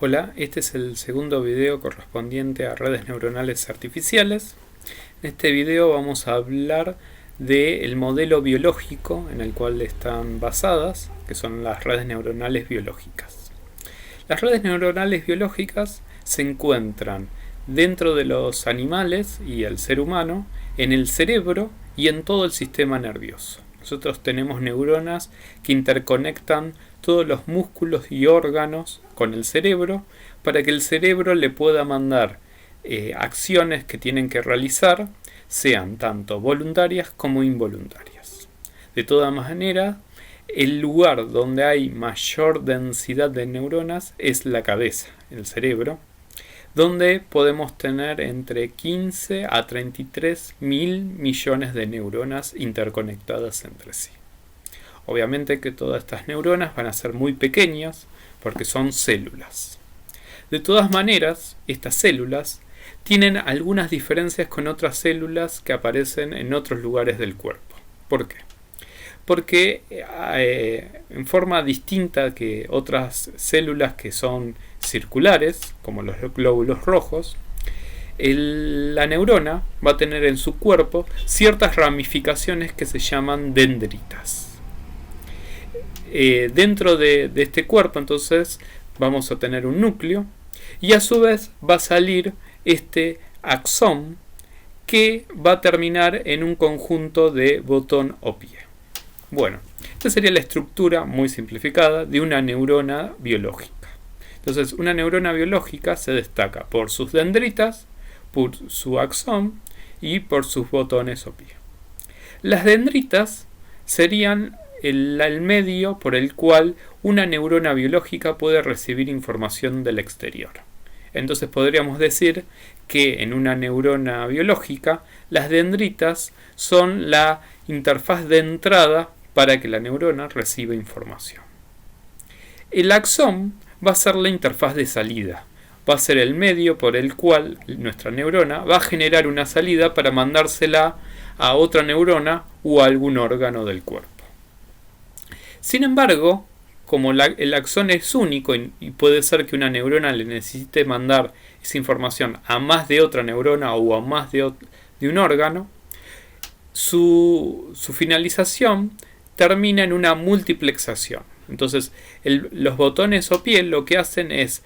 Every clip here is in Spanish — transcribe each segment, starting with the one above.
Hola, este es el segundo video correspondiente a redes neuronales artificiales. En este video vamos a hablar del modelo biológico en el cual están basadas, que son las redes neuronales biológicas. Las redes neuronales biológicas se encuentran dentro de los animales y el ser humano, en el cerebro y en todo el sistema nervioso. Nosotros tenemos neuronas que interconectan todos los músculos y órganos con el cerebro para que el cerebro le pueda mandar acciones que tienen que realizar, sean tanto voluntarias como involuntarias. De todas maneras, el lugar donde hay mayor densidad de neuronas es la cabeza, el cerebro, donde podemos tener entre 15 a 33 mil millones de neuronas interconectadas entre sí. Obviamente que todas estas neuronas van a ser muy pequeñas porque son células. De todas maneras, estas células tienen algunas diferencias con otras células que aparecen en otros lugares del cuerpo. ¿Por qué? Porque en forma distinta que otras células que son circulares, como los glóbulos rojos, la neurona va a tener en su cuerpo ciertas ramificaciones que se llaman dendritas. Dentro de este cuerpo, entonces, vamos a tener un núcleo y a su vez va a salir este axón que va a terminar en un conjunto de botón o pie. Bueno, esta sería la estructura muy simplificada de una neurona biológica. Entonces, una neurona biológica se destaca por sus dendritas, por su axón y por sus botones o pie. Las dendritas serían el medio por el cual una neurona biológica puede recibir información del exterior. Entonces podríamos decir que en una neurona biológica las dendritas son la interfaz de entrada para que la neurona reciba información. El axón va a ser la interfaz de salida, va a ser el medio por el cual nuestra neurona va a generar una salida para mandársela a otra neurona o a algún órgano del cuerpo. Sin embargo, como el axón es único y puede ser que una neurona le necesite mandar esa información a más de otra neurona o a más de un órgano, su finalización termina en una multiplexación. Entonces, los botones o pie lo que hacen es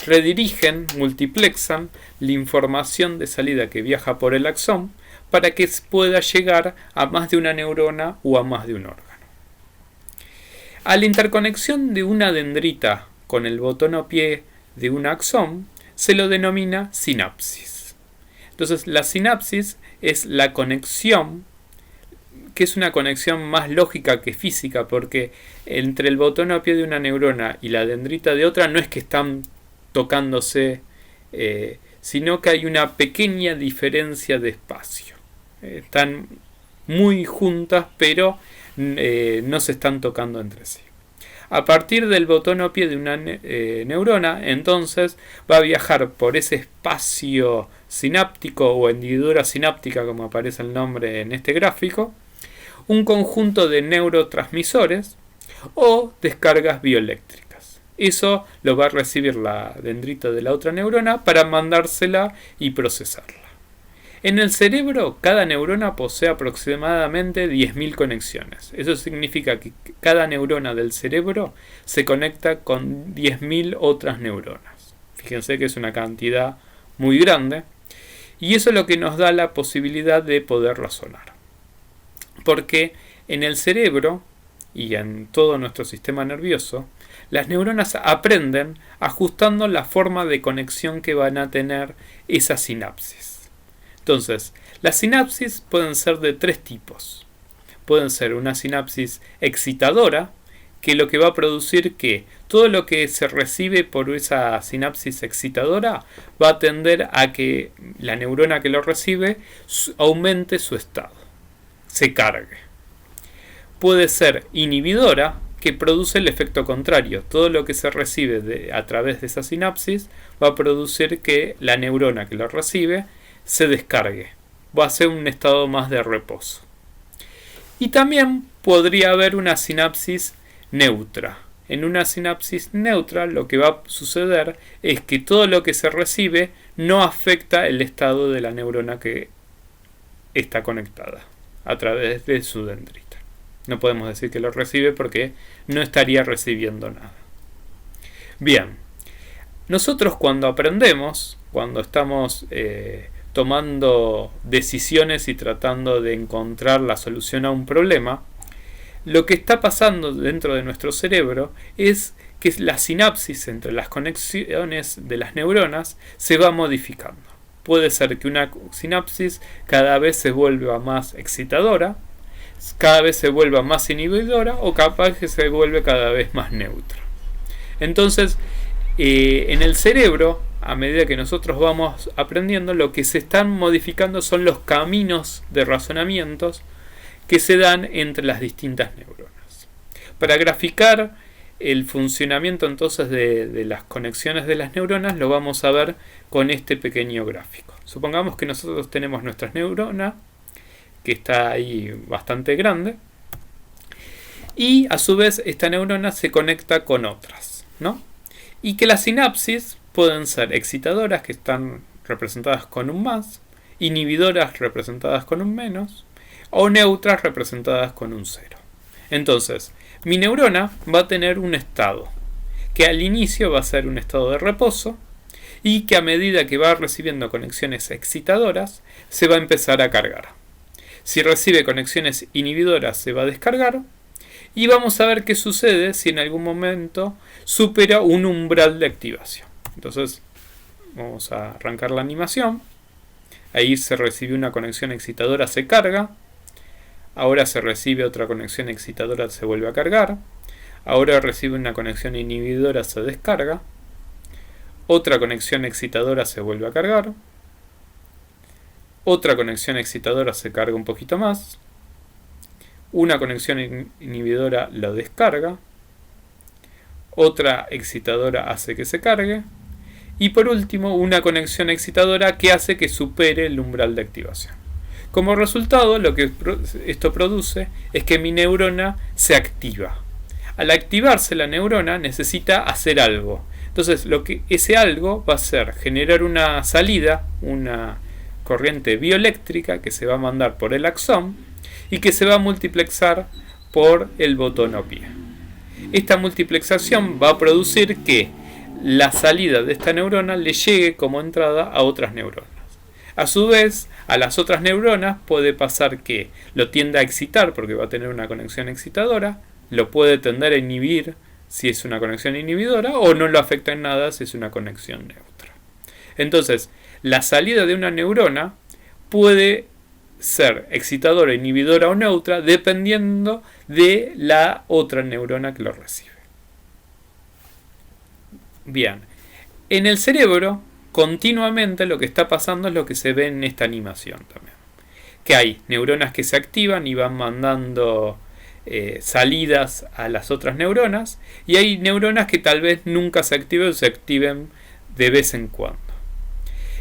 redirigen, multiplexan la información de salida que viaja por el axón para que pueda llegar a más de una neurona o a más de un órgano. A la interconexión de una dendrita con el botón o pie de un axón se lo denomina sinapsis. Entonces, la sinapsis es la conexión, que es una conexión más lógica que física, porque entre el botón o pie de una neurona y la dendrita de otra no es que están tocándose, sino que hay una pequeña diferencia de espacio. Están muy juntas, pero no se están tocando entre sí. A partir del botón o pie de una neurona, entonces va a viajar por ese espacio sináptico o hendidura sináptica, como aparece el nombre en este gráfico, un conjunto de neurotransmisores o descargas bioeléctricas. Eso lo va a recibir la dendrita de la otra neurona para mandársela y procesarla. En el cerebro, cada neurona posee aproximadamente 10.000 conexiones. Eso significa que cada neurona del cerebro se conecta con 10.000 otras neuronas. Fíjense que es una cantidad muy grande. Y eso es lo que nos da la posibilidad de poder razonar. Porque en el cerebro y en todo nuestro sistema nervioso, las neuronas aprenden ajustando la forma de conexión que van a tener esa sinapsis. Entonces, las sinapsis pueden ser de tres tipos. Pueden ser una sinapsis excitadora, que lo que va a producir que todo lo que se recibe por esa sinapsis excitadora va a tender a que la neurona que lo recibe aumente su estado, se cargue. Puede ser inhibidora, que produce el efecto contrario. Todo lo que se recibe a través de esa sinapsis va a producir que la neurona que lo recibe se descargue, va a ser un estado más de reposo. Y también podría haber una sinapsis neutra, en una sinapsis neutra lo que va a suceder es que todo lo que se recibe no afecta el estado de la neurona que está conectada a través de su dendrita. No podemos decir que lo recibe porque no estaría recibiendo nada. Bien, nosotros cuando aprendemos, cuando estamos tomando decisiones y tratando de encontrar la solución a un problema, lo que está pasando dentro de nuestro cerebro es que la sinapsis entre las conexiones de las neuronas se va modificando. Puede ser que una sinapsis cada vez se vuelva más excitadora, cada vez se vuelva más inhibidora o capaz que se vuelve cada vez más neutra. Entonces, en el cerebro, a medida que nosotros vamos aprendiendo, lo que se están modificando son los caminos de razonamientos que se dan entre las distintas neuronas. Para graficar el funcionamiento entonces de las conexiones de las neuronas lo vamos a ver con este pequeño gráfico. Supongamos que nosotros tenemos nuestra neurona, que está ahí bastante grande, y a su vez esta neurona se conecta con otras, ¿no? Y que las sinapsis pueden ser excitadoras, que están representadas con un más, inhibidoras representadas con un menos, o neutras representadas con un 0. Entonces, mi neurona va a tener un estado, que al inicio va a ser un estado de reposo, y que a medida que va recibiendo conexiones excitadoras, se va a empezar a cargar. Si recibe conexiones inhibidoras, se va a descargar, y vamos a ver qué sucede si en algún momento supera un umbral de activación. Entonces, vamos a arrancar la animación. Ahí se recibe una conexión excitadora, se carga. Ahora se recibe otra conexión excitadora, se vuelve a cargar. Ahora recibe una conexión inhibidora, se descarga. Otra conexión excitadora se vuelve a cargar. Otra conexión excitadora se carga un poquito más. Una conexión inhibidora lo descarga. Otra excitadora hace que se cargue. Y por último, una conexión excitadora que hace que supere el umbral de activación. Como resultado, lo que esto produce es que mi neurona se activa. Al activarse la neurona necesita hacer algo. Entonces, lo que ese algo va a ser generar una salida, una corriente bioeléctrica que se va a mandar por el axón y que se va a multiplexar por el botón o pie. Esta multiplexación va a producir que la salida de esta neurona le llegue como entrada a otras neuronas. A su vez, a las otras neuronas puede pasar que lo tienda a excitar porque va a tener una conexión excitadora, lo puede tender a inhibir si es una conexión inhibidora o no lo afecta en nada si es una conexión neutra. Entonces, la salida de una neurona puede ser excitadora, inhibidora o neutra dependiendo de la otra neurona que lo recibe. Bien, en el cerebro continuamente lo que está pasando es lo que se ve en esta animación también. Que hay neuronas que se activan y van mandando salidas a las otras neuronas y hay neuronas que tal vez nunca se activen o se activen de vez en cuando.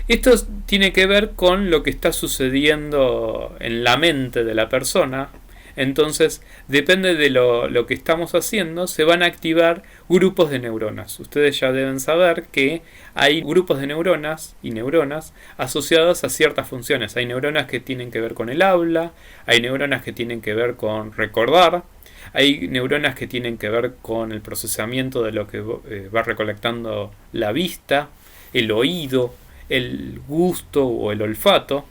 Esto tiene que ver con lo que está sucediendo en la mente de la persona. Entonces, depende de lo que estamos haciendo, se van a activar grupos de neuronas. Ustedes ya deben saber que hay grupos de neuronas y neuronas asociadas a ciertas funciones. Hay neuronas que tienen que ver con el habla, hay neuronas que tienen que ver con recordar, hay neuronas que tienen que ver con el procesamiento de lo que va recolectando la vista, el oído, el gusto o el olfato.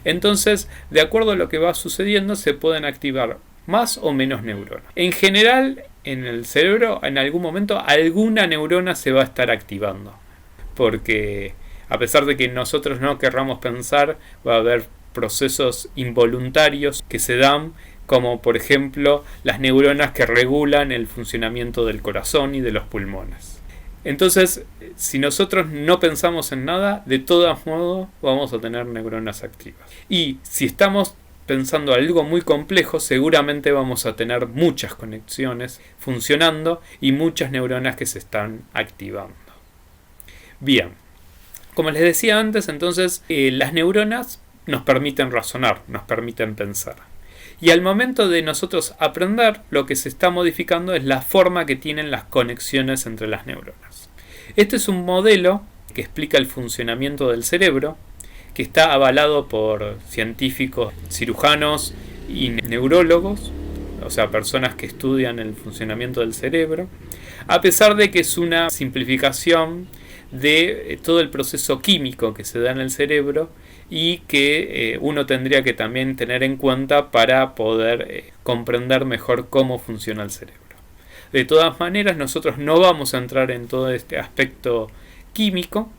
Entonces, de acuerdo a lo que va sucediendo, se pueden activar más o menos neuronas. En general, en el cerebro, en algún momento, alguna neurona se va a estar activando. Porque, a pesar de que nosotros no querramos pensar, va a haber procesos involuntarios que se dan, como por ejemplo las neuronas que regulan el funcionamiento del corazón y de los pulmones. Entonces, si nosotros no pensamos en nada, de todos modos vamos a tener neuronas activas. Y si estamos pensando algo muy complejo, seguramente vamos a tener muchas conexiones funcionando y muchas neuronas que se están activando. Bien, como les decía antes, entonces las neuronas nos permiten razonar, nos permiten pensar. Y al momento de nosotros aprender, lo que se está modificando es la forma que tienen las conexiones entre las neuronas. Este es un modelo que explica el funcionamiento del cerebro, que está avalado por científicos, cirujanos y neurólogos, o sea, personas que estudian el funcionamiento del cerebro, a pesar de que es una simplificación de todo el proceso químico que se da en el cerebro y que uno tendría que también tener en cuenta para poder comprender mejor cómo funciona el cerebro. De todas maneras, nosotros no vamos a entrar en todo este aspecto químico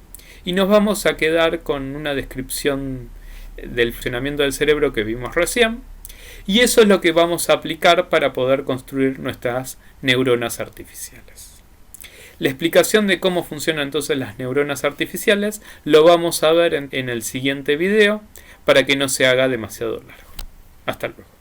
y nos vamos a quedar con una descripción del funcionamiento del cerebro que vimos recién, y eso es lo que vamos a aplicar para poder construir nuestras neuronas artificiales. La explicación de cómo funcionan entonces las neuronas artificiales lo vamos a ver en el siguiente video para que no se haga demasiado largo. Hasta luego.